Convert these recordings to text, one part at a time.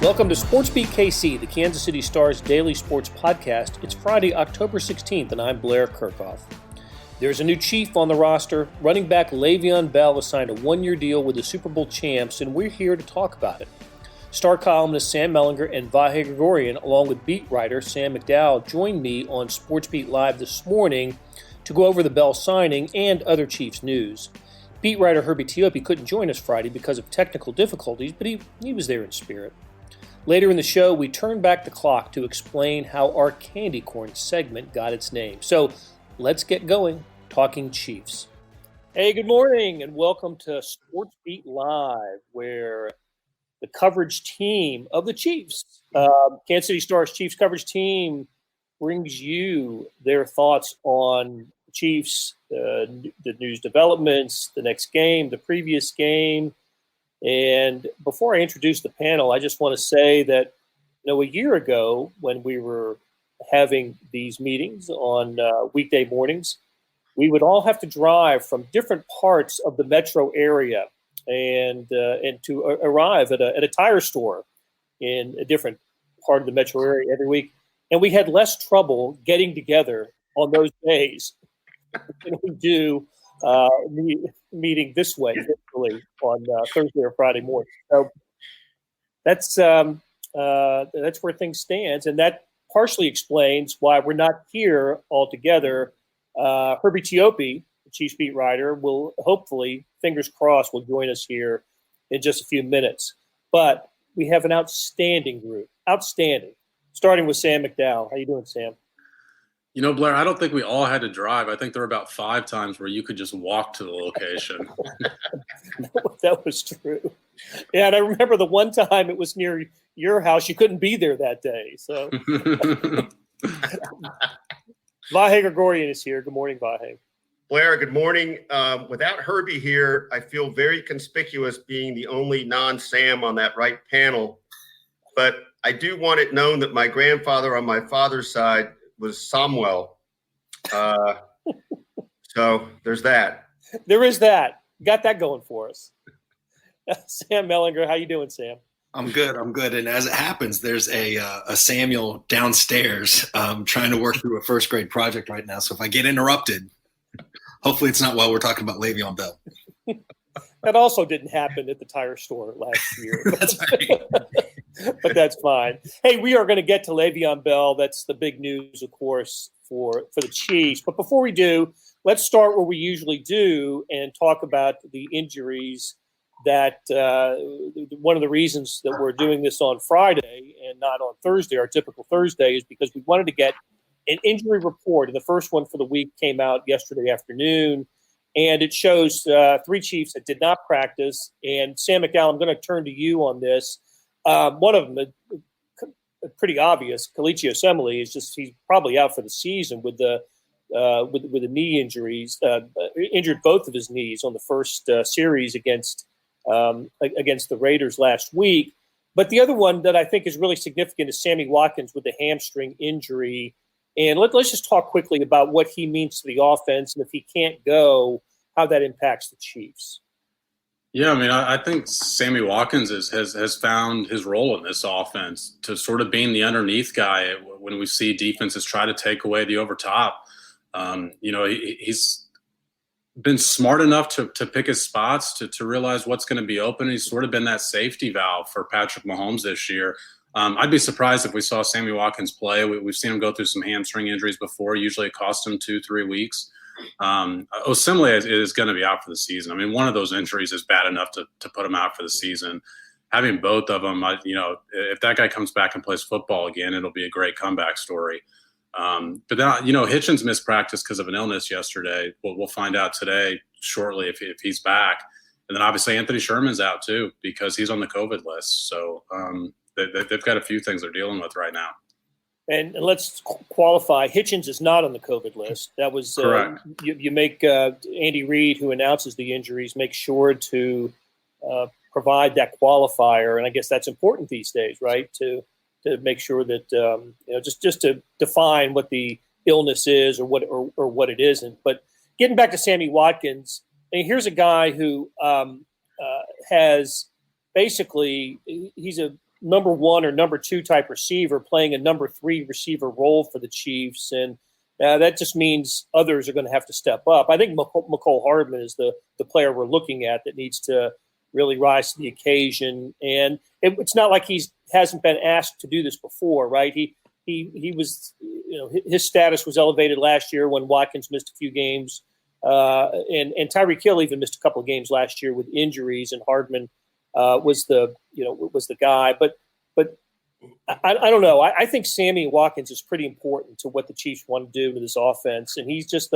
Welcome to SportsBeat KC, the Kansas City Star's daily sports podcast. It's Friday, October 16th, and I'm Blair Kerkhoff. There's a new chief on the roster. Running back Le'Veon Bell has signed a one-year deal with the Super Bowl champs, and we're here to talk about it. Star columnist Sam Mellinger and Vahe Gregorian, along with beat writer Sam McDowell, joined me on SportsBeat Live this morning to go over the Bell signing and other Chiefs news. Beat writer Herbie Teope couldn't join us Friday because of technical difficulties, but he was there in spirit. Later in the show, we turn back the clock to explain how our candy corn segment got its name. So let's get going, talking Chiefs. Hey, good morning, and welcome to SportsBeat Live, where the coverage team of the Chiefs, Kansas City Stars Chiefs coverage team, brings you their thoughts on the Chiefs, the news developments, the next game, the previous game. And before I introduce the panel, I just want to say that, a year ago when we were having these meetings on weekday mornings, we would all have to drive from different parts of the metro area and to arrive at a tire store in a different part of the metro area every week. And we had less trouble getting together on those days than we do meeting this way, virtually on Thursday or Friday morning. So that's where things stand, and that partially explains why we're not here all together. Herbie Teope, the Chiefs beat writer, will hopefully, fingers crossed, will join us here in just a few minutes. But we have an outstanding group, starting with Sam McDowell. How you doing, Sam? Blair, I don't think we all had to drive. I think there were about 5 times where you could just walk to the location. That was true. Yeah, and I remember the one time it was near your house. You couldn't be there that day. So Vahe Gregorian is here. Good morning, Vahe. Blair, good morning. Without Herbie here, I feel very conspicuous being the only non-Sam on that right panel. But I do want it known that my grandfather on my father's side was Samuel. So there's that. There is that. Got that going for us. Sam Mellinger, how you doing, Sam? I'm good. And as it happens, there's a Samuel downstairs trying to work through a first grade project right now. So if I get interrupted, hopefully it's not while we're talking about Le'Veon Bell. That also didn't happen at the tire store last year. That's right. But that's fine. Hey, we are going to get to Le'Veon Bell. That's the big news, of course, for the Chiefs. But before we do, let's start where we usually do and talk about the injuries that one of the reasons that we're doing this on Friday and not on Thursday, our typical Thursday, is because we wanted to get an injury report. And the first one for the week came out yesterday afternoon. And it shows 3 Chiefs that did not practice. And Sam McDowell, I'm going to turn to you on this. One of them, pretty obvious, Kelechi Osemele, he's probably out for the season with the knee injuries. Injured both of his knees on the first series against the Raiders last week. But the other one that I think is really significant is Sammy Watkins with the hamstring injury. And let's just talk quickly about what he means to the offense, and if he can't go, how that impacts the Chiefs. Yeah, I think Sammy Watkins has found his role in this offense to sort of being the underneath guy when we see defenses try to take away the overtop. He's been smart enough to pick his spots, to realize what's going to be open. He's sort of been that safety valve for Patrick Mahomes this year. I'd be surprised if we saw Sammy Watkins play. We've seen him go through some hamstring injuries before. Usually it costs him 2-3 weeks. Osemele is going to be out for the season. One of those injuries is bad enough to put him out for the season. Having both of them, if that guy comes back and plays football again, it'll be a great comeback story. But then, Hitchens missed practice because of an illness yesterday. We'll find out today shortly if he's back. And then obviously Anthony Sherman's out too because he's on the COVID list. So they've got a few things they're dealing with right now. And let's qualify. Hitchens is not on the COVID list. That was correct. You make Andy Reid, who announces the injuries, make sure to provide that qualifier, and I guess that's important these days, right? To make sure that just to define what the illness is or what it isn't. But getting back to Sammy Watkins, here's a guy who has basically he's a number one or number two type receiver playing a number three receiver role for the Chiefs, and that just means others are going to have to step up. I think McCole Hardman is the player we're looking at that needs to really rise to the occasion. And it's not like hasn't been asked to do this before, right? He was, his status was elevated last year when Watkins missed a few games, and Tyreek Hill even missed a couple of games last year with injuries, and Hardman was the guy. But I don't know. I think Sammy Watkins is pretty important to what the Chiefs want to do with this offense, and he's just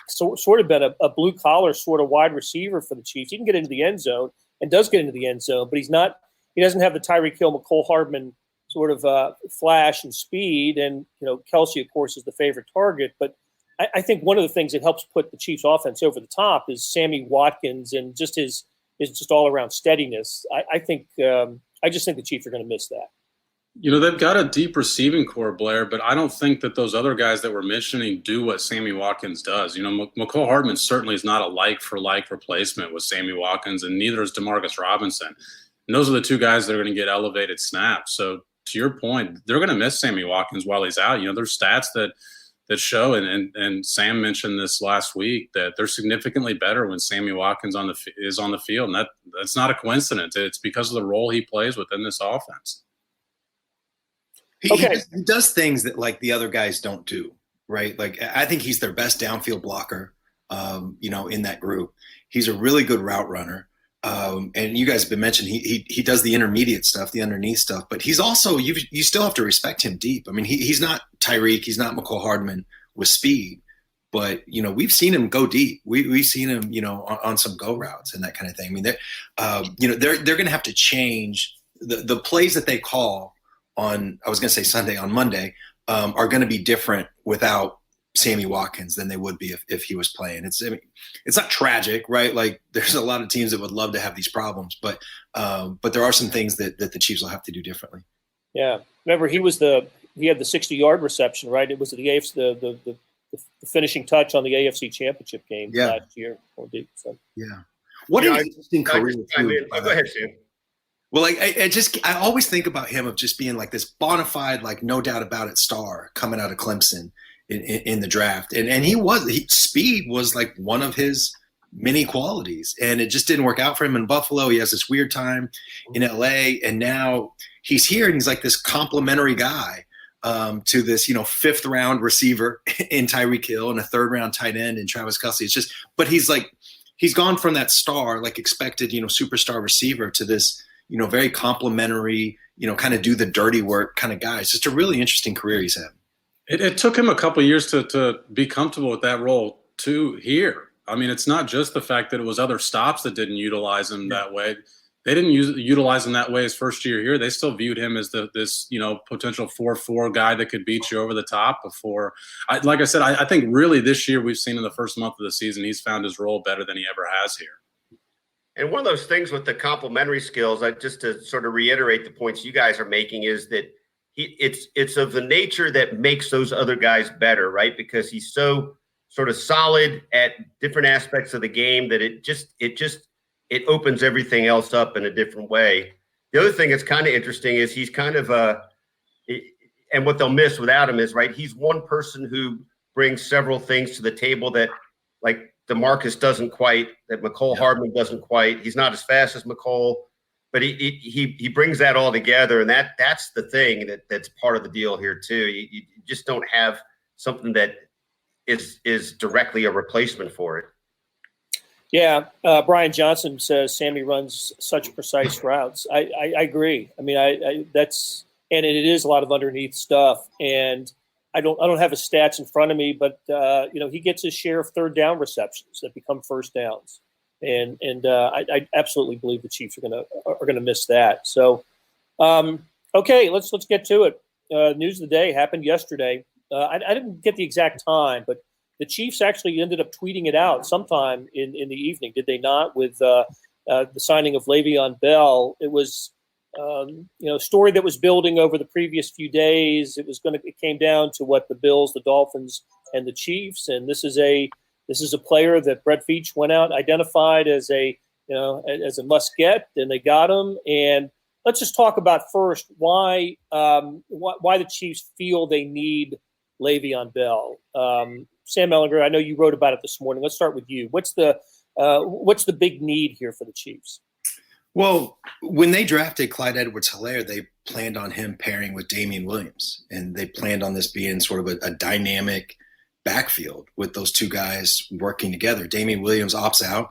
sort of been a blue collar sort of wide receiver for the Chiefs. He can get into the end zone and does get into the end zone, but he doesn't have the Tyreek Hill, McCole Hardman sort of flash and speed. And Kelsey, of course, is the favorite target. But I think one of the things that helps put the Chiefs offense over the top is Sammy Watkins and just his all around steadiness. I just think the Chiefs are going to miss that. They've got a deep receiving core, Blair, but I don't think that those other guys that we're mentioning do what Sammy Watkins does. McCole Hardman certainly is not a like-for-like replacement with Sammy Watkins, and neither is Demarcus Robinson. And those are the two guys that are going to get elevated snaps. So to your point, they're going to miss Sammy Watkins while he's out. There's stats that show, and Sam mentioned this last week, that they're significantly better when Sammy Watkins is on the field. And that's not a coincidence. It's because of the role he plays within this offense. He does things that like the other guys don't do, right? Like I think he's their best downfield blocker, in that group. He's a really good route runner. And you guys have been mentioning he does the intermediate stuff, the underneath stuff, but he's also, you still have to respect him deep. I mean, he's not Tyreek, he's not McCole Hardman with speed, but we've seen him go deep. We've seen him, on some go routes and that kind of thing. I mean, they're going to have to change the plays that they call on, I was going to say Sunday, on Monday, are going to be different without Sammy Watkins than they would be if he was playing. It's not tragic, right? Like there's a lot of teams that would love to have these problems, but there are some things that the Chiefs will have to do differently. Yeah. Remember he had the 60-yard reception, right? It was the AFC, the finishing touch on the AFC Championship game last year. Yeah. What an interesting career. Go ahead, Sam. Well, I always think about him of just being like this bona fide, like no doubt about it star coming out of Clemson in the draft. And speed was like one of his many qualities, and it just didn't work out for him in Buffalo. He has this weird time in LA, and now he's here and he's like this complimentary guy to this, fifth round receiver in Tyreek Hill and a third round tight end in Travis Kelce. But he's gone from that star, like expected, superstar receiver to this, very complimentary, kind of do the dirty work kind of guy. It's just a really interesting career he's had. It took him a couple of years to be comfortable with that role too here. I mean, it's not just the fact that it was other stops that didn't utilize him that way. They didn't utilize him that way his first year here. They still viewed him as this potential 4-4 guy that could beat you over the top before. Like I said, I think really this year we've seen in the first month of the season, he's found his role better than he ever has here. And one of those things with the complementary skills, just to sort of reiterate the points you guys are making, is that it's of the nature that makes those other guys better, right? Because he's so sort of solid at different aspects of the game that it opens everything else up in a different way. The other thing that's kind of interesting is he's kind of and what they'll miss without him is, right, he's one person who brings several things to the table that, like, DeMarcus doesn't quite, that McCole Hardman doesn't quite. He's not as fast as McCole, but he brings that all together, and that's the thing that's part of the deal here too. You just don't have something that is directly a replacement for it. Yeah, Brian Johnson says Sammy runs such precise routes. I agree. I mean, it is a lot of underneath stuff, and I don't have his stats in front of me, but he gets his share of third down receptions that become first downs, and I absolutely believe the Chiefs are gonna miss that. So, okay, let's get to it. News of the day happened yesterday. I didn't get the exact time, but the Chiefs actually ended up tweeting it out sometime in the evening, did they not? With the signing of Le'Veon Bell, it was. A story that was building over the previous few days. It came down to what the Bills, the Dolphins, and the Chiefs. And this is a player that Brett Veach went out, identified as a must get, and they got him. And let's just talk about first why the Chiefs feel they need Le'Veon Bell. Sam Mellinger, I know you wrote about it this morning. Let's start with you. What's the big need here for the Chiefs? Well, when they drafted Clyde Edwards-Helaire, they planned on him pairing with Damian Williams, and they planned on this being sort of a dynamic backfield with those two guys working together. Damian Williams opts out.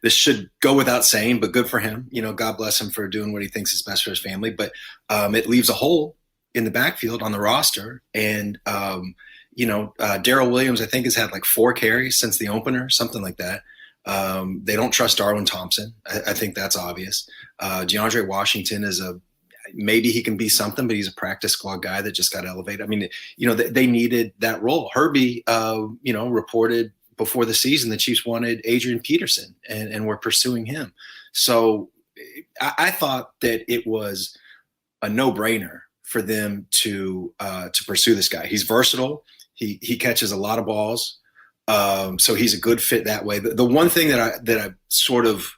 This should go without saying, but good for him. God bless him for doing what he thinks is best for his family. But it leaves a hole in the backfield on the roster. And, Darrell Williams, I think, has had like 4 carries since the opener, something like that. They don't trust Darwin Thompson. I think that's obvious. DeAndre Washington is maybe he can be something, but he's a practice squad guy that just got elevated. I mean, they needed that role. Herbie, reported before the season the Chiefs wanted Adrian Peterson and were pursuing him. So I thought that it was a no-brainer for them to pursue this guy. He's versatile. He catches a lot of balls. So he's a good fit that way. The one thing that I sort of,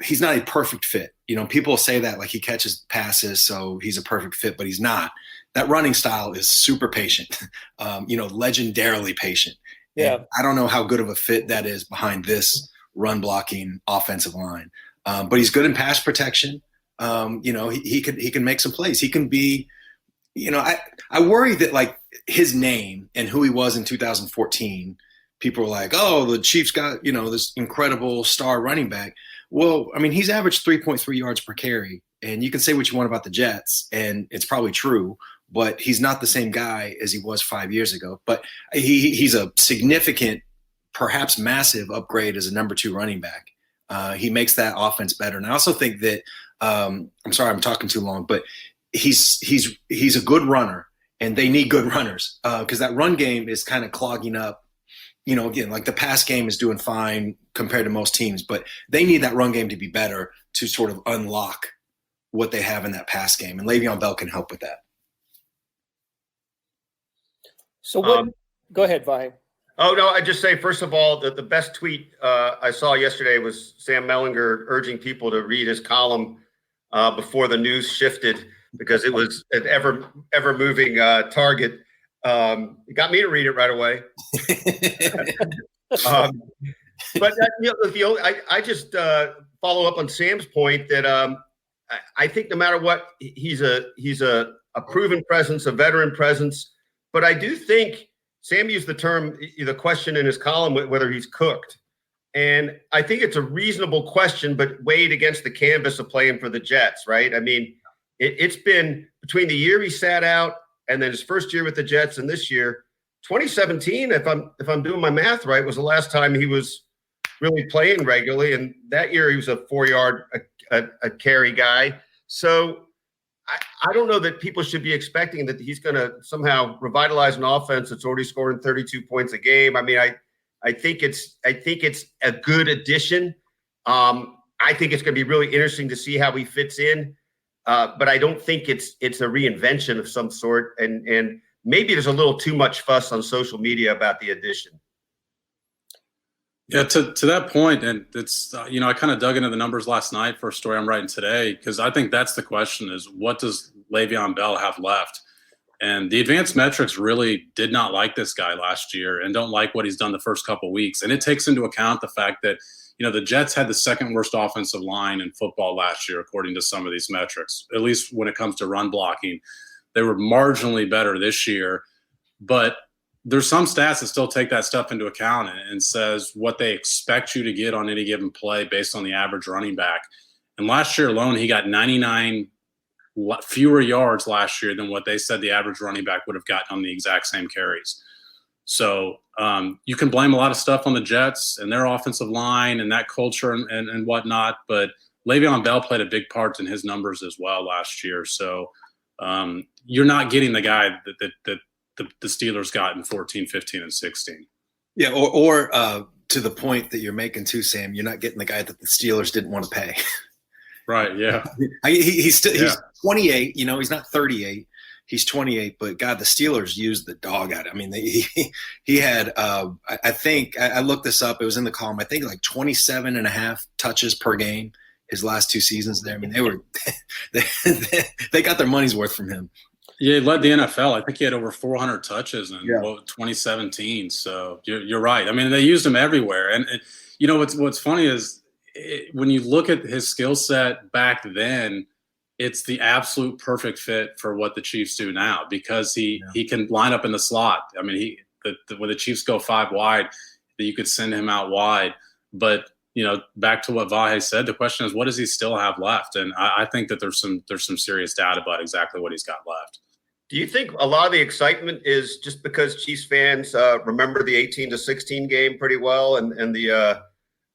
he's not a perfect fit. People say that like he catches passes, so he's a perfect fit, but he's not. That running style is super patient, legendarily patient. Yeah. And I don't know how good of a fit that is behind this run blocking offensive line. But he's good in pass protection. He can make some plays. He can be, I worry that like his name and who he was in 2014, people were like, oh, the Chiefs got, this incredible star running back. Well, I mean, he's averaged 3.3 yards per carry, and you can say what you want about the Jets, and it's probably true, but he's not the same guy as he was 5 years ago. But he's a significant, perhaps massive upgrade as a number 2 running back. He makes that offense better. And I also think that, I'm sorry, I'm talking too long, but he's a good runner, and they need good runners because that run game is kind of clogging up. Again, like the pass game is doing fine compared to most teams, but they need that run game to be better to sort of unlock what they have in that pass game. And Le'Veon Bell can help with that. So go ahead, Vahe. Oh, no, I just say, first of all, that the best tweet I saw yesterday was Sam Mellinger urging people to read his column before the news shifted because it was an ever moving target. It got me to read it right away. But I just follow up on Sam's point that I think no matter what, he's a proven presence, a veteran presence. But I do think Sam used the question in his column whether he's cooked. And I think it's a reasonable question, but weighed against the canvas of playing for the Jets, right? I mean, it's been between the year he sat out and then his first year with the Jets and this year, 2017, if I'm doing my math right, was the last time he was really playing regularly. And that year he was a 4-yard a carry guy. So I don't know that people should be expecting that he's going to somehow revitalize an offense that's already scoring 32 points a game. I mean, I think it's a good addition. I think it's going to be really interesting to see how he fits in. But I don't think it's a reinvention of some sort. And maybe there's a little too much fuss on social media about the addition. Yeah, to that point, and it's, I kind of dug into the numbers last night for a story I'm writing today, because I think that's the question is, what does Le'Veon Bell have left? And the advanced metrics really did not like this guy last year and don't like what he's done the first couple of weeks. And it takes into account the fact that, the Jets had the second worst offensive line in football last year, according to some of these metrics, at least when it comes to run blocking. They were marginally better this year, but there's some stats that still take that stuff into account and says what they expect you to get on any given play based on the average running back. And last year alone, he got 99 fewer yards last year than what they said the average running back would have gotten on the exact same carries. So you can blame a lot of stuff on the Jets and their offensive line and that culture and whatnot, but Le'Veon Bell played a big part in his numbers as well last year. So you're not getting the guy that the Steelers got in 14, 15, and 16. Yeah, or to the point that you're making too, Sam, you're not getting the guy that the Steelers didn't want to pay. Right, yeah. He's 28, he's not 38. He's 28, but God, the Steelers used the dog out of him. I mean, he had, I think, I looked this up. It was in the column. I think like 27 and a half touches per game. his last 2 seasons there. I mean, they got their money's worth from him. Yeah, he led the NFL. I think he had over 400 touches in 2017. So you're right. I mean, they used him everywhere. And what's funny is when you look at his skill set back then, it's the absolute perfect fit for what the Chiefs do now, because he can line up in the slot. I mean, when the Chiefs go 5 wide, that you could send him out wide. But back to what Vahe said, the question is, what does he still have left? And I think that there's some serious doubt about exactly what he's got left. Do you think a lot of the excitement is just because Chiefs fans remember the 18-16 game pretty well, and the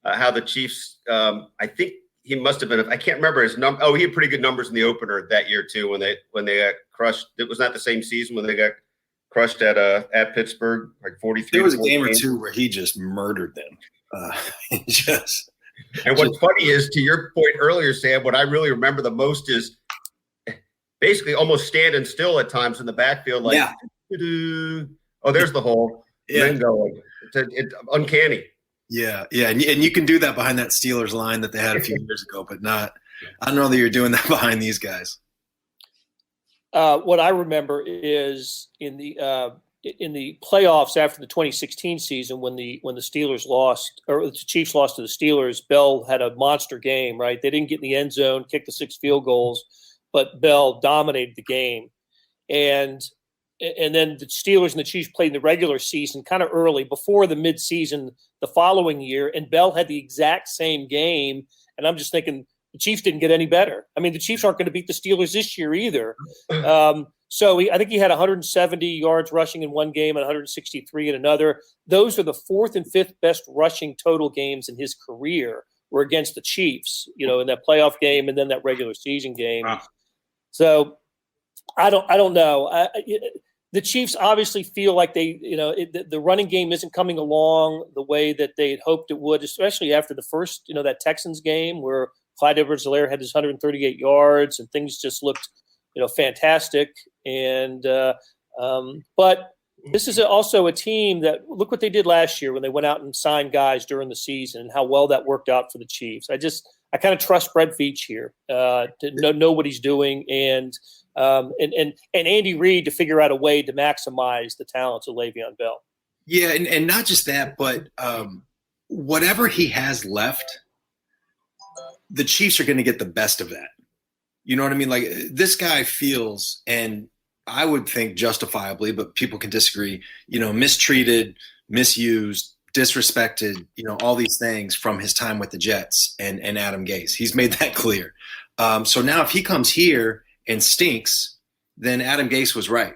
how the Chiefs? I think he must have been. I can't remember his number. Oh, he had pretty good numbers in the opener that year too, when they got crushed. It was not the same season when they got crushed at Pittsburgh, like 43. There was a game or two where he just murdered them. And what's funny is, to your point earlier, Sam, what I really remember the most is basically almost standing still at times in the backfield, like, oh, there's the hole. Yeah. And then going. It's uncanny. Yeah, and you can do that behind that Steelers line that they had a few years ago, but not. I don't know that you're doing that behind these guys. What I remember is in the playoffs after the 2016 season, when the Steelers lost, or the Chiefs lost to the Steelers, Bell had a monster game. Right, they didn't get in the end zone, kicked the 6 field goals, but Bell dominated the game, and then the Steelers and the Chiefs played in the regular season kind of early, before the midseason the following year, and Bell had the exact same game. And I'm just thinking, the Chiefs didn't get any better. I mean, the Chiefs aren't going to beat the Steelers this year either. So I think he had 170 yards rushing in one game and 163 in another. Those are the 4th and 5th best rushing total games in his career were against the Chiefs, in that playoff game and then that regular season game. Wow. So I don't know. The Chiefs obviously feel like the running game isn't coming along the way that they had hoped it would, especially after the first, that Texans game where Clyde Edwards-Helaire had his 138 yards and things just looked, fantastic. And but this is also a team that, look what they did last year when they went out and signed guys during the season and how well that worked out for the Chiefs. I kind of trust Brett Veach here to know what he's doing, and Andy Reid to figure out a way to maximize the talents of Le'Veon Bell. Yeah, and not just that, but whatever he has left, the Chiefs are going to get the best of that. You know what I mean? Like, this guy feels, and I would think justifiably, but people can disagree, mistreated, misused, disrespected, all these things from his time with the Jets and Adam Gase. He's made that clear. So now if he comes here and stinks, then Adam Gase was right.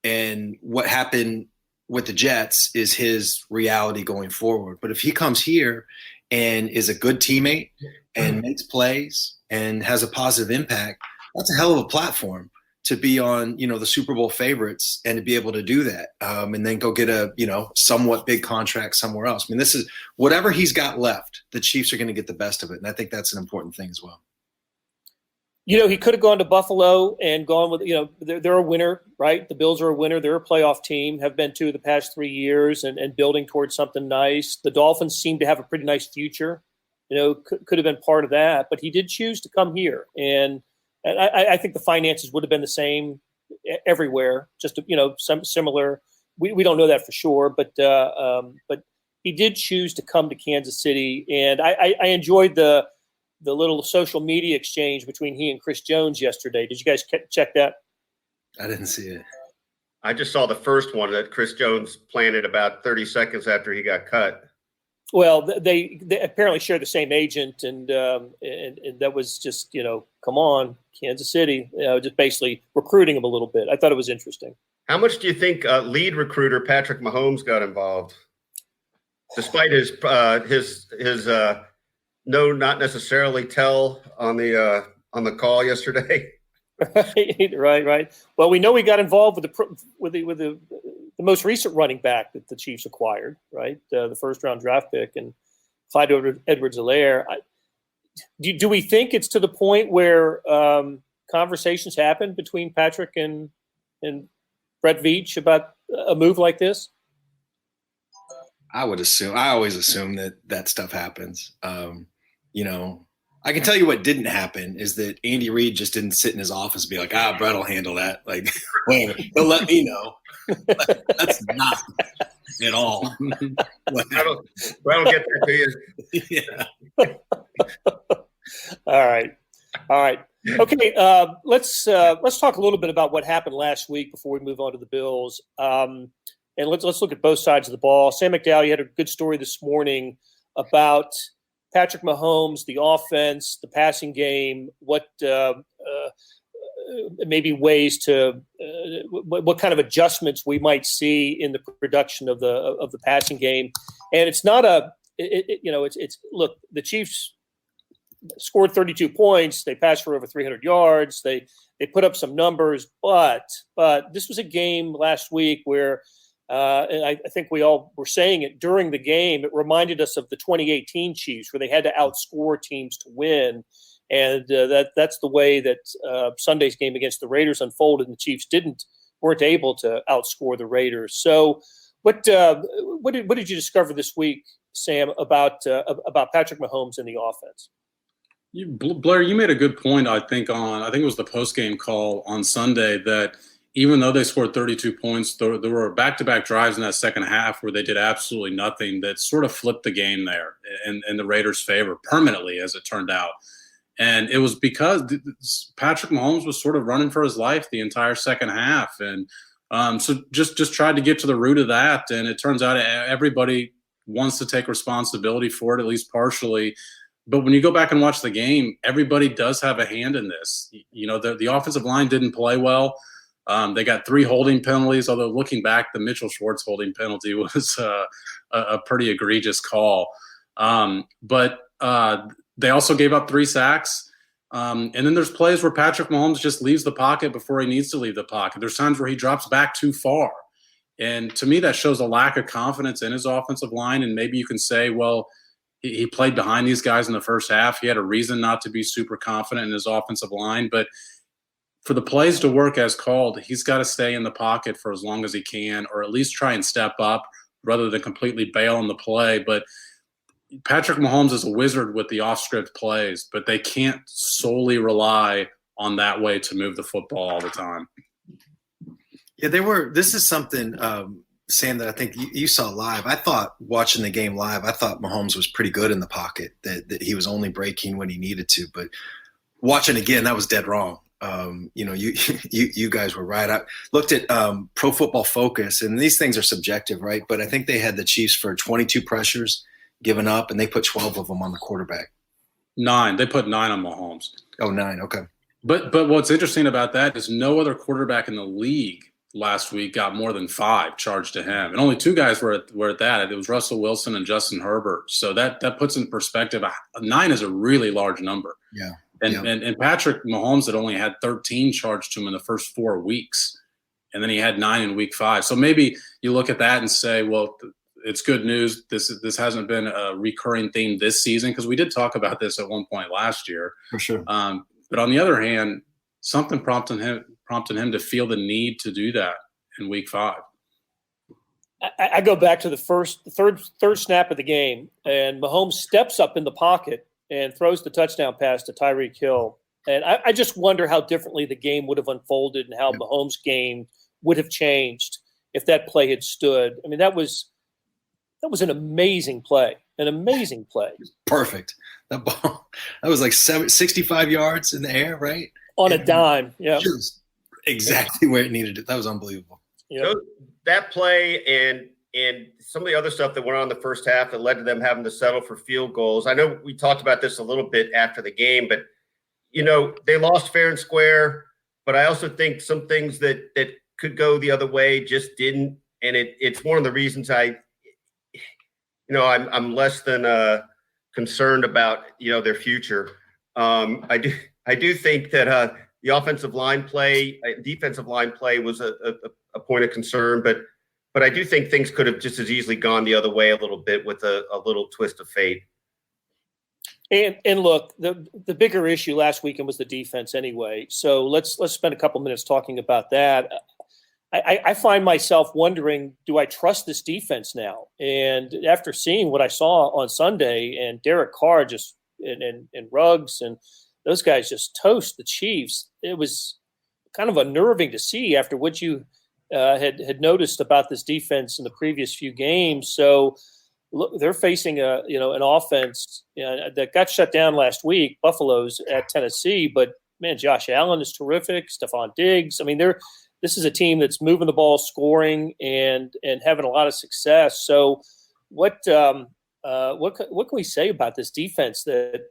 And what happened with the Jets is his reality going forward. But if he comes here and is a good teammate and makes plays and has a positive impact, that's a hell of a platform to be on, the Super Bowl favorites and to be able to do that, and then go get a, somewhat big contract somewhere else. I mean, this is whatever he's got left, the Chiefs are going to get the best of it. And I think that's an important thing as well. He could have gone to Buffalo and gone with, they're a winner, right? The Bills are a winner. They're a playoff team, have been the past 3 years and building towards something nice. The Dolphins seem to have a pretty nice future, could have been part of that, but he did choose to come here. And I think the finances would have been the same everywhere, just, some similar. We don't know that for sure, but he did choose to come to Kansas City. And I enjoyed the little social media exchange between he and Chris Jones yesterday. Did you guys check that? I didn't see it. I just saw the first one that Chris Jones planted about 30 seconds after he got cut. Well, they apparently share the same agent, and that was just, come on, Kansas City, just basically recruiting him a little bit. I thought it was interesting. How much do you think lead recruiter Patrick Mahomes got involved, despite his no, not necessarily tell on the call yesterday? Right. Well, we know he got involved with the most recent running back that the Chiefs acquired, right? The first round draft pick, and Clyde Edwards-Helaire. Do we think it's to the point where conversations happen between Patrick and Brett Veach about a move like this? I always assume that stuff happens. I can tell you what didn't happen is that Andy Reid just didn't sit in his office and be like, Brett will handle that. Like, wait, he'll let me know. That's not at all. I don't get that to you. Yeah. All right. Okay, let's talk a little bit about what happened last week before we move on to the Bills. And let's look at both sides of the ball. Sam McDowell, you had a good story this morning about Patrick Mahomes, the offense, the passing game, what maybe ways to what kind of adjustments we might see in the production of the passing game. And it's not it's look, the Chiefs scored 32 points. They passed for over 300 yards. They put up some numbers, but this was a game last week where and I think we all were saying it during the game. It reminded us of the 2018 Chiefs where they had to outscore teams to win. And that's the way that Sunday's game against the Raiders unfolded, and the Chiefs weren't able to outscore the Raiders. So, what did you discover this week, Sam, about Patrick Mahomes and the offense? Blair, you made a good point. I think it was the post-game call on Sunday that even though they scored 32 points, there were back-to-back drives in that second half where they did absolutely nothing that sort of flipped the game there in the Raiders' favor permanently, as it turned out. And it was because Patrick Mahomes was sort of running for his life the entire second half. And so just tried to get to the root of that. And it turns out everybody wants to take responsibility for it, at least partially. But when you go back and watch the game, everybody does have a hand in this. You know, the offensive line didn't play well. They got 3 holding penalties, although looking back, the Mitchell Schwartz holding penalty was a pretty egregious call. But they also gave up 3 sacks. And then there's plays where Patrick Mahomes just leaves the pocket before he needs to leave the pocket. There's times where he drops back too far. And to me, that shows a lack of confidence in his offensive line. And maybe you can say, well, he played behind these guys in the first half. He had a reason not to be super confident in his offensive line. But for the plays to work as called, he's got to stay in the pocket for as long as he can, or at least try and step up rather than completely bail on the play. But Patrick Mahomes is a wizard with the off-script plays, but they can't solely rely on that way to move the football all the time. Yeah, this is something, Sam, that I think you saw live. I thought watching the game live, I thought Mahomes was pretty good in the pocket, that he was only breaking when he needed to. But watching again, that was dead wrong. You guys were right. I looked at Pro Football Focus, and these things are subjective, right? But I think they had the Chiefs for 22 pressures given up, and they put 12 of them on the quarterback. 9. They put 9 on Mahomes. Oh, 9. Okay. But what's interesting about that is no other quarterback in the league last week got more than 5 charged to him, and only 2 guys were at that. It was Russell Wilson and Justin Herbert. So that puts in perspective. 9 is a really large number. Yeah. And Patrick Mahomes had only had 13 charged to him in the first 4 weeks, and then he had 9 in week 5. So maybe you look at that and say, well, it's good news. This hasn't been a recurring theme this season, because we did talk about this at one point last year. For sure. But on the other hand, something prompted him to feel the need to do that in week 5. I go back to the third snap of the game, and Mahomes steps up in the pocket and throws the touchdown pass to Tyreek Hill. And I just wonder how differently the game would have unfolded and how Mahomes' game would have changed if that play had stood. I mean, that was an amazing play. Perfect. That ball, that was like 65 yards in the air, right? On a dime. Yeah. Just exactly where it needed it. That was unbelievable. Yeah. That play and some of the other stuff that went on in the first half that led to them having to settle for field goals. I know we talked about this a little bit after the game, but, they lost fair and square. But I also think some things that could go the other way just didn't. And it's one of the reasons I'm less than concerned about, their future. I do think that the defensive line play was a point of concern, but I do think things could have just as easily gone the other way a little bit with a little twist of fate. And look, the bigger issue last weekend was the defense anyway. So let's spend a couple minutes talking about that. I find myself wondering, do I trust this defense now? And after seeing what I saw on Sunday, and Derek Carr just and Ruggs, and those guys just toast the Chiefs. It was kind of unnerving to see after what you had noticed about this defense in the previous few games. So look, they're facing an offense that got shut down last week, Buffalo's at Tennessee, but man, Josh Allen is terrific. Stephon Diggs. I mean, this is a team that's moving the ball, scoring, and having a lot of success. So, what can we say about this defense that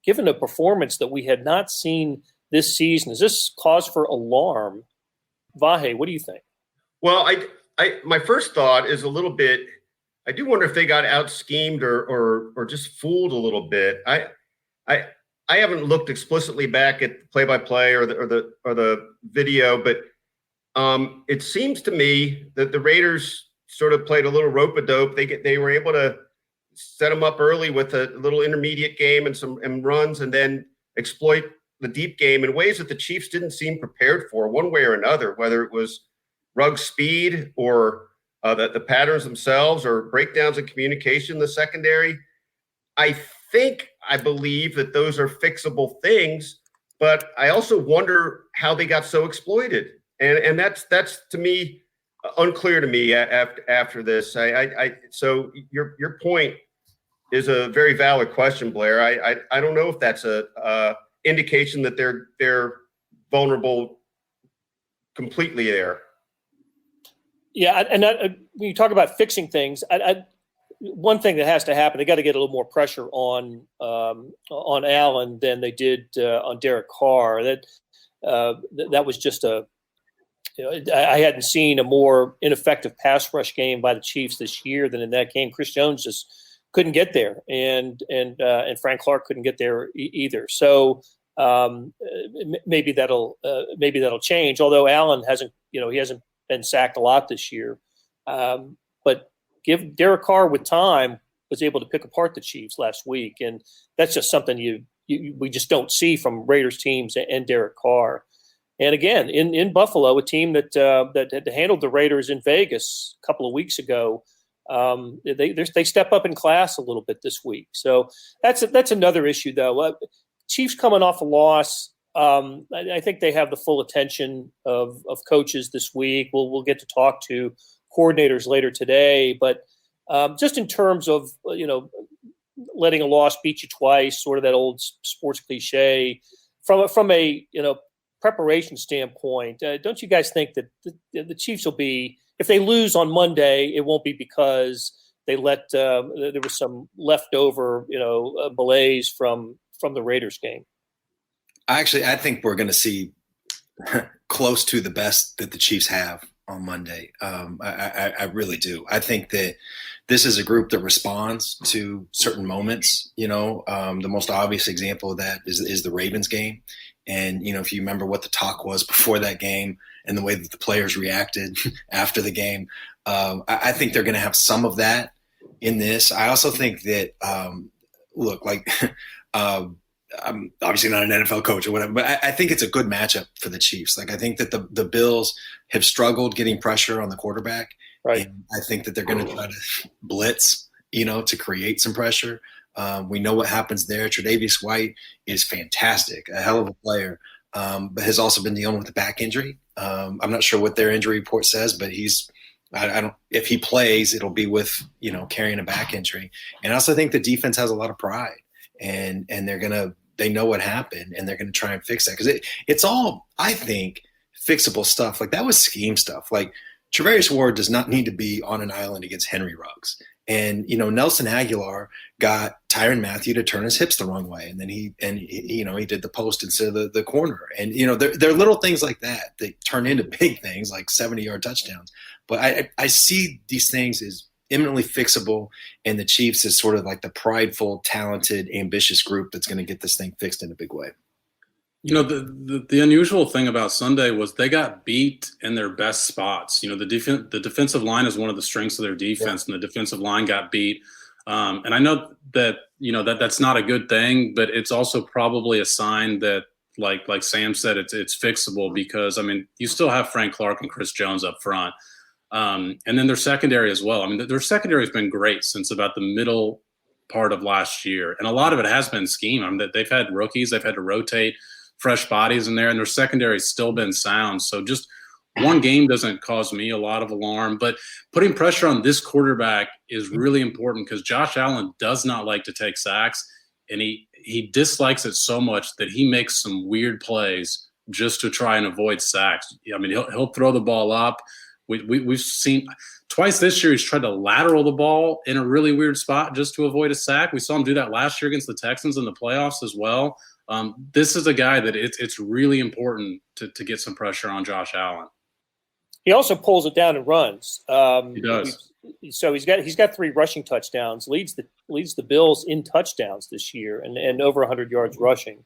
given a performance that we had not seen this season, is this cause for alarm? Vahe, what do you think? Well, my first thought is a little bit. I do wonder if they got out schemed or just fooled a little bit. I haven't looked explicitly back at play-by-play or the video, but it seems to me that the Raiders sort of played a little rope-a-dope. They were able to set them up early with a little intermediate game and runs, and then exploit the deep game in ways that the Chiefs didn't seem prepared for, one way or another, whether it was Ruggs' speed or the patterns themselves or breakdowns in communication in the secondary. I believe that those are fixable things, but I also wonder how they got so exploited. And that's to me unclear to me after this. So your point is a very valid question, Blair. I don't know if that's a indication that they're vulnerable completely there. Yeah, and when you talk about fixing things, one thing that has to happen, they got to get a little more pressure on Allen than they did on Derek Carr. That was just I hadn't seen a more ineffective pass rush game by the Chiefs this year than in that game. Chris Jones just couldn't get there, and Frank Clark couldn't get there either. So maybe that'll change. Although Allen hasn't been sacked a lot this year, but give Derek Carr with time was able to pick apart the Chiefs last week, and that's just something we just don't see from Raiders teams and Derek Carr. And again, in Buffalo, a team that had handled the Raiders in Vegas a couple of weeks ago, they step up in class a little bit this week. So that's another issue, though. Chiefs coming off a loss. I think they have the full attention of coaches this week. We'll get to talk to coordinators later today, but just in terms of letting a loss beat you twice, sort of that old sports cliche, from a preparation standpoint, don't you guys think that the Chiefs will be, if they lose on Monday, it won't be because they let there was some leftover malaise from the Raiders game? I think we're going to see close to the best that the Chiefs have on Monday. I really do. I think that this is a group that responds to certain moments. The most obvious example of that is the Ravens game. And, if you remember what the talk was before that game and the way that the players reacted after the game, I think they're going to have some of that in this. I also think that, I'm obviously not an NFL coach or whatever, but I think it's a good matchup for the Chiefs. I think that the Bills have struggled getting pressure on the quarterback. Right. And I think that they're going to try to blitz, to create some pressure. We know what happens there. Tre'Davious White is fantastic, a hell of a player, but has also been dealing with a back injury. I'm not sure what their injury report says, but if he plays, it'll be with, carrying a back injury. And I also think the defense has a lot of pride, and they know what happened, and they're going to try and fix that. Cause it's all, I think, fixable stuff. That was scheme stuff. Travarius Ward does not need to be on an island against Henry Ruggs. And, Nelson Aguilar got Tyrann Mathieu to turn his hips the wrong way. And then he did the post instead of the corner. And, there are little things like that turn into big things like 70-yard touchdowns. But I see these things as imminently fixable, and the Chiefs is sort of like the prideful, talented, ambitious group that's going to get this thing fixed in a big way. The unusual thing about Sunday was they got beat in their best spots. The defensive line is one of the strengths of their defense, and the defensive line got beat. And I know that that's not a good thing, but it's also probably a sign that, like Sam said, it's fixable, because you still have Frank Clark and Chris Jones up front, and then their secondary as well. Their secondary has been great since about the middle part of last year. And a lot of it has been scheme. I mean, they've had rookies. They've had to rotate fresh bodies in there, and their secondary's still been sound. So just one game doesn't cause me a lot of alarm. But putting pressure on this quarterback is really important because Josh Allen does not like to take sacks, and he dislikes it so much that he makes some weird plays just to try and avoid sacks. I mean, he'll throw the ball up. We've seen twice this year he's tried to lateral the ball in a really weird spot just to avoid a sack. We saw him do that last year against the Texans in the playoffs as well. This is a guy that it's really important to get some pressure on Josh Allen. He also pulls it down and runs. He does. So he's got 3 rushing touchdowns. Leads the Bills in touchdowns this year and over 100 yards rushing.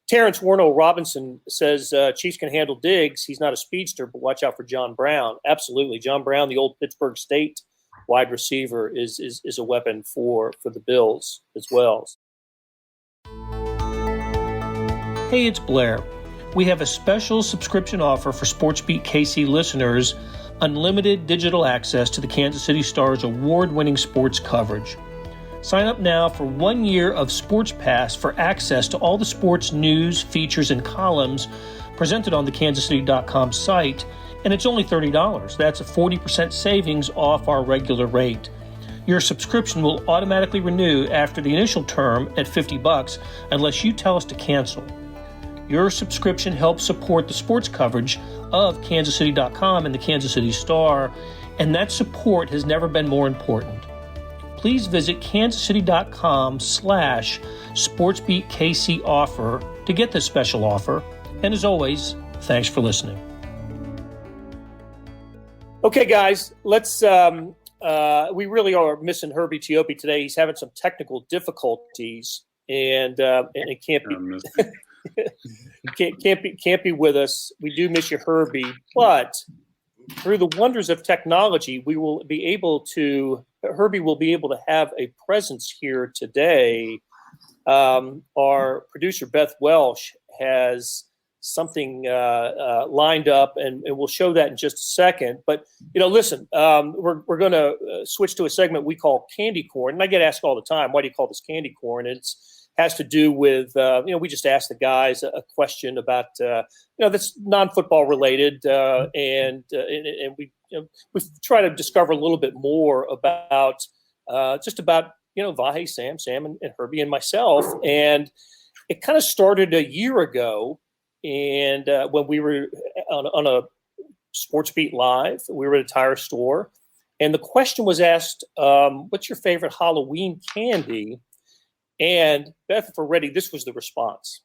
Terrence Warno Robinson says Chiefs can handle Diggs. He's not a speedster, but watch out for John Brown. Absolutely, John Brown, the old Pittsburgh State wide receiver, is a weapon for the Bills as well. Hey, it's Blair. We have a special subscription offer for SportsBeat KC listeners, unlimited digital access to the Kansas City Star's award-winning sports coverage. Sign up now for 1 year of Sports Pass for access to all the sports news, features, and columns presented on the kansascity.com site, and it's only $30. That's a 40% savings off our regular rate. Your subscription will automatically renew after the initial term at $50 unless you tell us to cancel. Your subscription helps support the sports coverage of kansascity.com and the Kansas City Star, and that support has never been more important. Please visit kansascity.com/SportsBeatKC offer to get this special offer. And as always, thanks for listening. Okay, guys, let's. We really are missing Herbie Teope today. He's having some technical difficulties, and it can't be can't be with us. We do miss you, Herbie, but through the wonders of technology, Herbie will be able to have a presence here today. Our producer, Beth Welsh, has something lined up, and we'll show that in just a second. But, listen, we're going to switch to a segment we call Candy Corn. And I get asked all the time, why do you call this Candy Corn? And has to do with, we just asked the guys a question about, that's non-football related. And we try to discover a little bit more about Vahe, Sam, and Herbie and myself. And it kind of started a year ago. And when we were on a SportsBeat Live, we were at a tire store. And the question was asked, what's your favorite Halloween candy? And Beth, if we're ready, this was the response.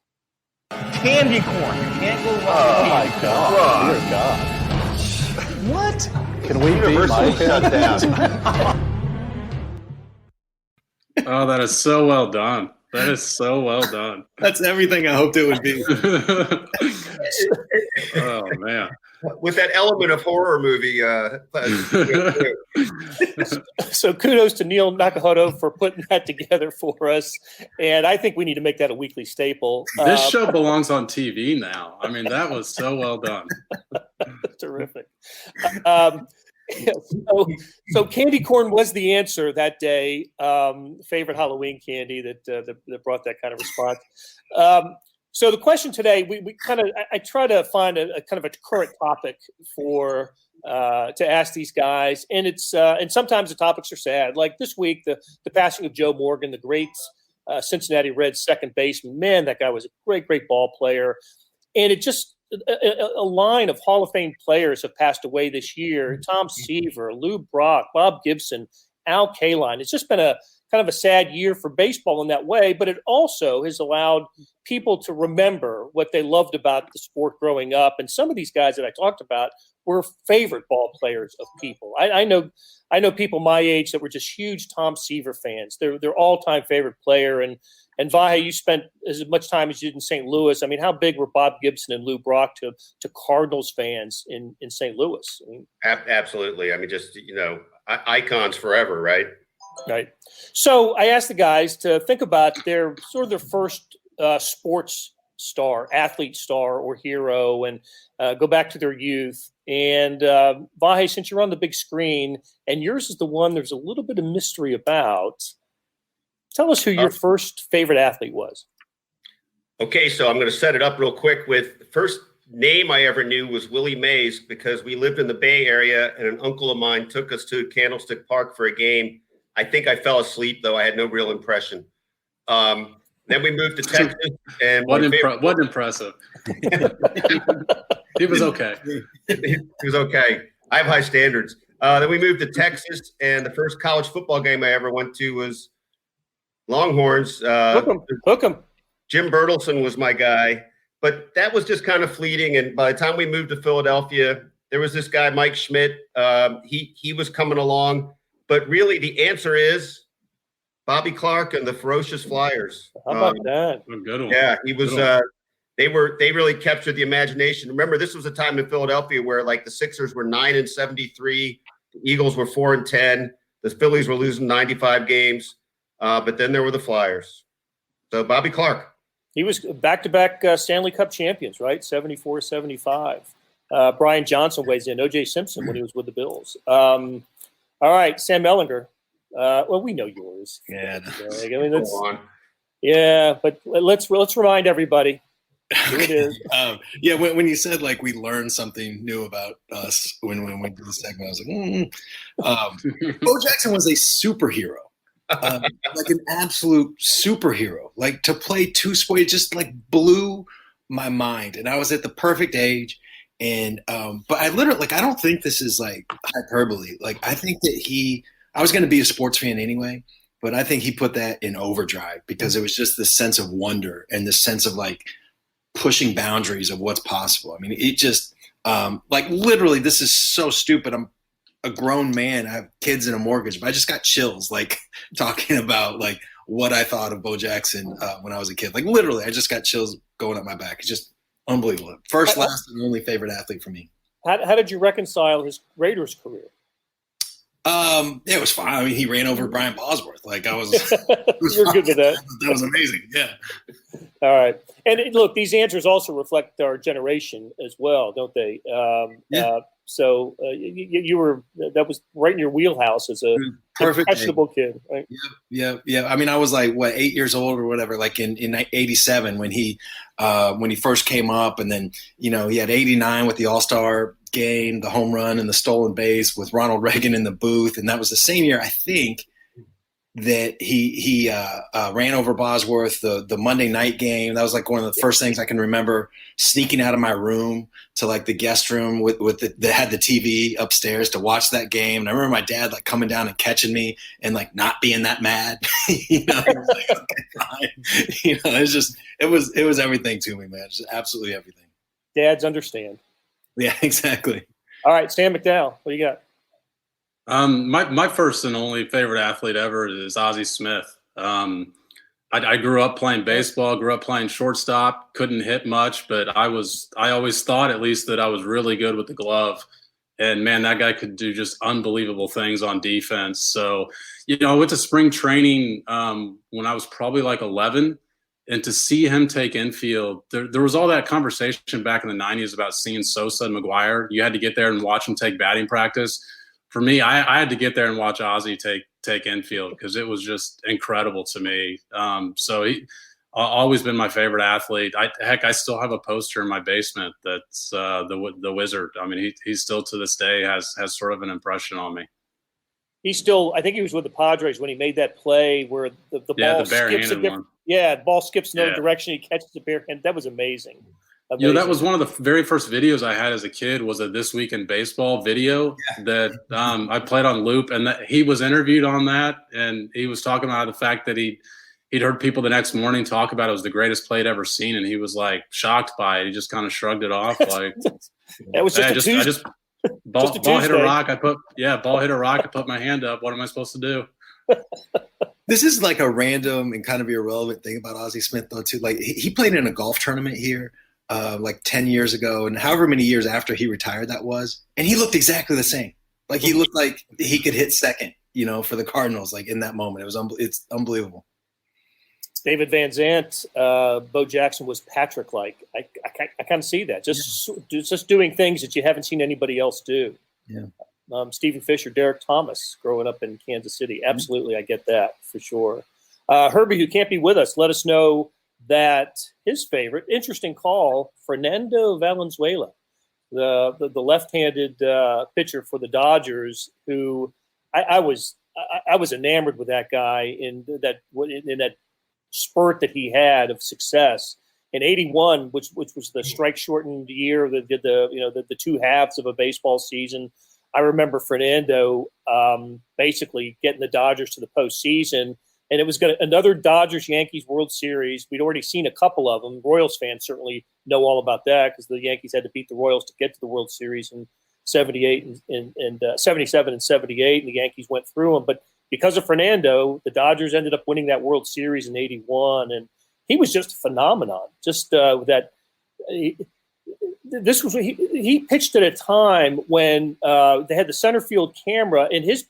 Candy corn. You can't go wrong. Oh, my God. Dear God. What? Can we be shut down? Oh, that is so well done. That is so well done. That's everything I hoped it would be. Oh, man. With that element of horror movie. So kudos to Neil Nakahoto for putting that together for us. And I think we need to make that a weekly staple. This show belongs on TV now. I mean, that was so well done. Terrific. So candy corn was the answer that day. Favorite Halloween candy that brought that kind of response. So the question today, I try to find a kind of a current topic to ask these guys, and it's and sometimes the topics are sad. Like this week, the passing of Joe Morgan, the great Cincinnati Reds second baseman. Man, that guy was a great ball player, and it just. A line of Hall of Fame players have passed away this year. Tom Seaver, Lou Brock, Bob Gibson, Al Kaline. It's just been a kind of a sad year for baseball in that way, but it also has allowed people to remember what they loved about the sport growing up. And some of these guys that I talked about were favorite ball players of people. I know people my age that were just huge Tom Seaver fans. They're all-time favorite player. And Vahe, you spent as much time as you did in St. Louis. I mean, how big were Bob Gibson and Lou Brock to Cardinals fans in St. Louis? I mean, absolutely. I mean, just, icons forever, right? Right. So I asked the guys to think about their first sports star, athlete star or hero, and go back to their youth. And Vahe, since you're on the big screen, and yours is the one there's a little bit of mystery about, Tell us who your first favorite athlete was. Okay, so I'm going to set it up real quick with the first name I ever knew was Willie Mays, because we lived in the Bay Area and an uncle of mine took us to Candlestick Park for a game. I think I fell asleep, though. I had no real impression. Then we moved to Texas. And wasn't impressive. He was okay. He was okay. I have high standards. Then we moved to Texas, and the first college football game I ever went to was Longhorns. Hook 'em. Jim Bertelsen was my guy, but that was just kind of fleeting. And by the time we moved to Philadelphia, there was this guy, Mike Schmidt. He was coming along, but really the answer is Bobby Clark and the Ferocious Flyers. How about that? A good one. Yeah, he was. They really captured the imagination. Remember, this was a time in Philadelphia where like the Sixers were 9-73, the Eagles were 4-10, the Phillies were losing 95 games, but then there were the Flyers. So Bobby Clark. He was back-to-back Stanley Cup champions, right? 74, 75. Brian Johnson weighs in. O.J. Simpson when he was with the Bills. All right, Sam Mellinger. Well, we know yours. Yeah. I mean, but let's remind everybody. Here it is. When you said like we learned something new about us when we went to the segment, I was like, Bo Jackson was a superhero. Like an absolute superhero. Like to play two sports, it just like blew my mind. And I was at the perfect age. And but I literally I don't think this is like hyperbole. Like I think that I was going to be a sports fan anyway, but I think he put that in overdrive because it was just this sense of wonder and this sense of like pushing boundaries of what's possible. I mean, it just like literally, this is so stupid. I'm a grown man. I have kids and a mortgage, but I just got chills like talking about like what I thought of Bo Jackson when I was a kid. Like literally, I just got chills going up my back. It's just unbelievable. First, last, and only favorite athlete for me. How did you reconcile his Raiders career? It was fine. I mean, he ran over Brian Bosworth. Like I was, You're good with that. That was amazing. Yeah. All right. And look, these answers also reflect our generation as well, don't they? So you were, that was right in your wheelhouse as a impressionable kid, right? Yeah. I mean, I was like, 8 years old or whatever, like in 87 when he first came up, and then, he had 89 with the All-Star game, the home run and the stolen base with Ronald Reagan in the booth. And that was the same year, I think, that he ran over Bosworth, the Monday night game. That was like one of the first things I can remember, sneaking out of my room to like the guest room that had the TV upstairs to watch that game. And I remember my dad like coming down and catching me and like not being that mad. It was like, okay, fine. It was everything to me, man. Just absolutely everything. Dads understand. Yeah, exactly. All right, Sam McDowell, what do you got? My first and only favorite athlete ever is Ozzie Smith. I grew up playing baseball, grew up playing shortstop, couldn't hit much, but I always thought at least that I was really good with the glove. And man, that guy could do just unbelievable things on defense. So, I went to spring training when I was probably like 11. And to see him take infield, there was all that conversation back in the 90s about seeing Sosa and McGuire. You had to get there and watch him take batting practice. For me, I had to get there and watch Ozzie take infield because it was just incredible to me. So he always been my favorite athlete. I still have a poster in my basement that's the Wizard. I mean, he still to this day has sort of an impression on me. I think he was with the Padres when he made that play where the ball skips the ball skips another direction. He catches the bare hand. That was amazing. That was one of the very first videos I had as a kid was a This Week in Baseball video that I played on loop, and he was interviewed on that, and he was talking about the fact that he'd heard people the next morning talk about it was the greatest play he'd ever seen, and he was like shocked by it. He just kind of shrugged it off like that was just I just ball hit a rock. Ball hit a rock. I put my hand up. What am I supposed to do? This is like a random and kind of irrelevant thing about Ozzie Smith though too. Like he played in a golf tournament here. Like 10 years ago, and however many years after he retired that was, and he looked exactly the same. Like he looked like he could hit second, for the Cardinals. Like in that moment, it's unbelievable. David Van Zandt, Bo Jackson was Patrick-like. I kind of see that. Just doing things that you haven't seen anybody else do. Yeah. Stephen Fisher, Derek Thomas, growing up in Kansas City. Absolutely, I get that for sure. Herbie, who can't be with us, let us know that his favorite, interesting call, Fernando Valenzuela, the left-handed pitcher for the Dodgers, who I was enamored with that guy in that spurt that he had of success in '81, which was the strike-shortened year that did the two halves of a baseball season. I remember Fernando basically getting the Dodgers to the postseason. And it was another Dodgers-Yankees World Series. We'd already seen a couple of them. Royals fans certainly know all about that because the Yankees had to beat the Royals to get to the World Series in 78 and 77 and 78, and the Yankees went through them. But because of Fernando, the Dodgers ended up winning that World Series in '81, and he was just a phenomenon. Just that this was he pitched at a time when they had the center field camera, and his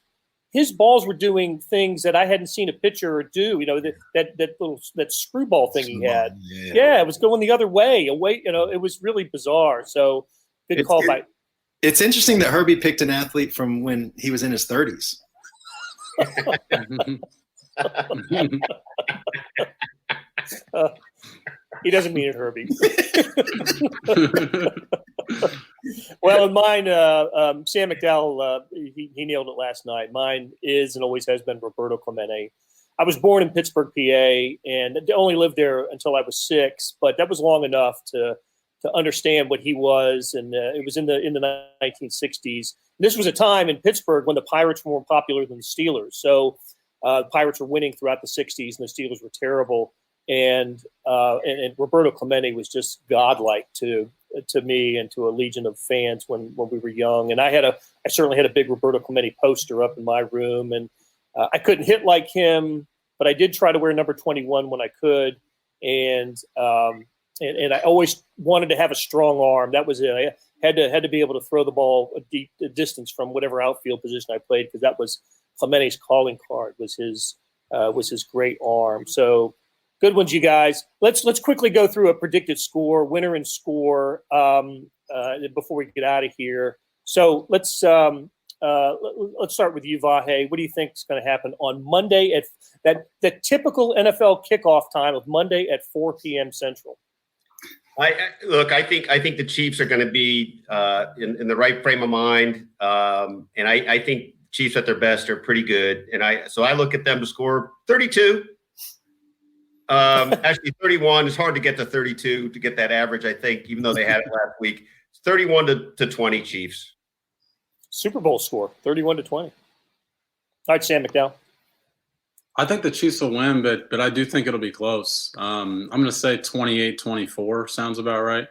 balls were doing things that I hadn't seen a pitcher do. That screwball thing he had. Yeah, it was going the other way, away. It was really bizarre. So good call by. It's interesting that Herbie picked an athlete from when he was in his 30s. He doesn't mean it, Herbie. Well, in mine, Sam McDowell, he nailed it last night. Mine is and always has been Roberto Clemente. I was born in Pittsburgh, PA, and only lived there until I was 6, but that was long enough to understand what he was, and it was in the 1960s. This was a time in Pittsburgh when the Pirates were more popular than the Steelers. So the Pirates were winning throughout the 60s, and the Steelers were terrible. And Roberto Clemente was just godlike to me and to a legion of fans when we were young. And I certainly had a big Roberto Clemente poster up in my room, and I couldn't hit like him, but I did try to wear number 21 when I could. And I always wanted to have a strong arm. That was it. I had to be able to throw the ball a distance from whatever outfield position I played, because that was Clemente's calling card, was his great arm. So good ones, you guys. Let's quickly go through a predicted score, winner and score, before we get out of here. So let's start with you, Vahe. What do you think is going to happen on Monday at the typical NFL kickoff time of Monday at 4 p.m. Central? I think the Chiefs are going to be in the right frame of mind, and I think Chiefs at their best are pretty good. And I look at them to score 32. Actually, 31. It's hard to get to 32 to get that average, I think, even though they had it last week. It's 31 to 20 Chiefs. Super Bowl score, 31-20. All right, Sam McDowell. I think the Chiefs will win, but I do think it'll be close. I'm going to say 28-24. Sounds about right.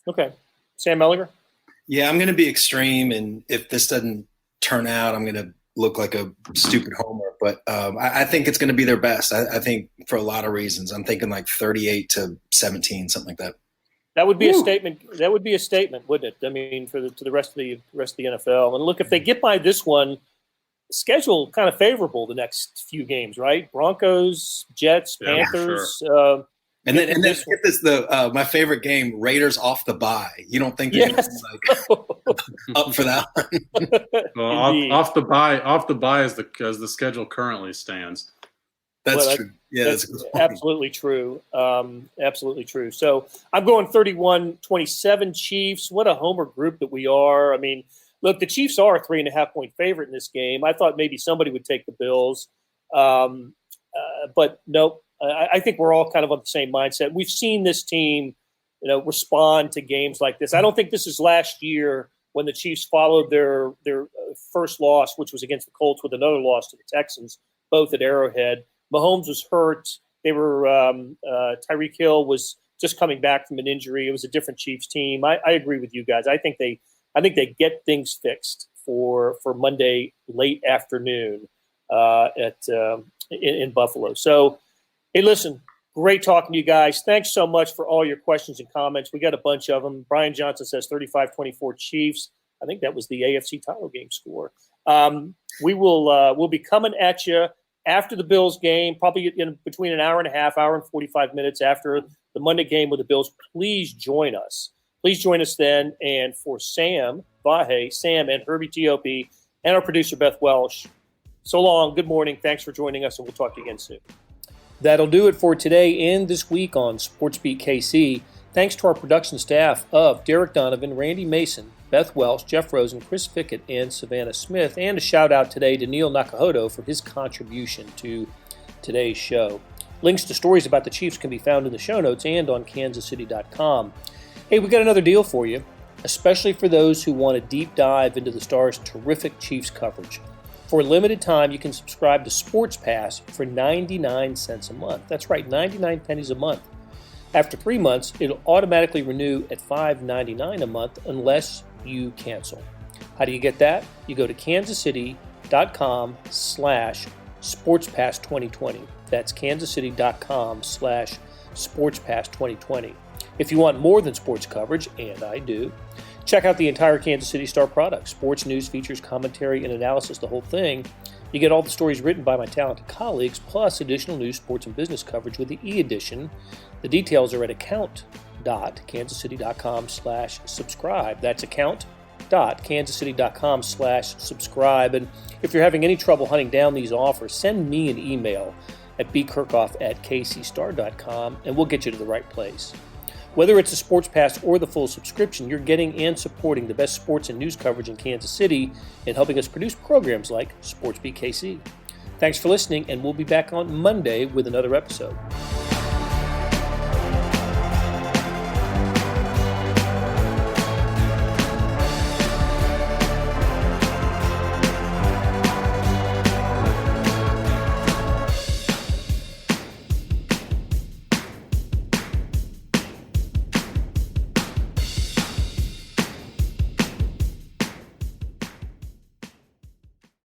Okay. Sam Mellinger? Yeah, I'm going to be extreme, and if this doesn't turn out, I'm going to look like a stupid homer. But I think it's going to be their best. I think for a lot of reasons. I'm thinking like 38-17, something like that. That would be a statement. That would be a statement, wouldn't it? I mean, to the rest of the NFL. And look, if they get by this one, schedule kind of favorable the next few games, right? Broncos, Jets, Panthers. Sure. And then get this, my favorite game, Raiders off the bye. You don't think they're up for that one? Well, off the bye as the schedule currently stands. That's true. Yeah, that's absolutely true. Absolutely true. So I'm going 31-27 Chiefs. What a homer group that we are. I mean, look, the Chiefs are a 3.5-point favorite in this game. I thought maybe somebody would take the Bills. But nope. I think we're all kind of on the same mindset. We've seen this team, respond to games like this. I don't think this is last year when the Chiefs followed their first loss, which was against the Colts, with another loss to the Texans, both at Arrowhead. Mahomes was hurt. They were Tyreek Hill was just coming back from an injury. It was a different Chiefs team. I agree with you guys. I think they get things fixed for Monday late afternoon in Buffalo. So, hey, listen, great talking to you guys. Thanks so much for all your questions and comments. We got a bunch of them. Brian Johnson says 35-24 Chiefs. I think that was the AFC title game score. We'll be coming at you after the Bills game, probably in between an hour and a half, hour and 45 minutes after the Monday game with the Bills. Please join us. Please join us then. And for Sam, Vahe, Sam, and Herbie Teope, and our producer, Beth Welsh, So long. Good morning. Thanks for joining us, and we'll talk to you again soon. That'll do it for today and this week on SportsBeat KC. Thanks to our production staff of Derek Donovan, Randy Mason, Beth Welsh, Jeff Rosen, Chris Fickett, and Savannah Smith. And a shout out today to Neil Nakahodo for his contribution to today's show. Links to stories about the Chiefs can be found in the show notes and on kansascity.com. Hey, we got another deal for you, especially for those who want a deep dive into the Stars' terrific Chiefs coverage. For a limited time, you can subscribe to Sports Pass for 99 cents a month. That's right, 99 pennies a month. After 3 months, it'll automatically renew at $5.99 a month unless you cancel. How do you get that? You go to kansascity.com/SportsPass2020. That's kansascity.com/SportsPass2020. If you want more than sports coverage, and I do, check out the entire Kansas City Star product. Sports news, features, commentary, and analysis, the whole thing. You get all the stories written by my talented colleagues, plus additional news, sports, and business coverage with the e-edition. The details are at account.kansascity.com/subscribe. That's account.kansascity.com/subscribe. And if you're having any trouble hunting down these offers, send me an email at bkerkhoff@kcstar.com, and we'll get you to the right place. Whether it's a sports pass or the full subscription, you're getting and supporting the best sports and news coverage in Kansas City and helping us produce programs like SportsBeat KC. Thanks for listening, and we'll be back on Monday with another episode.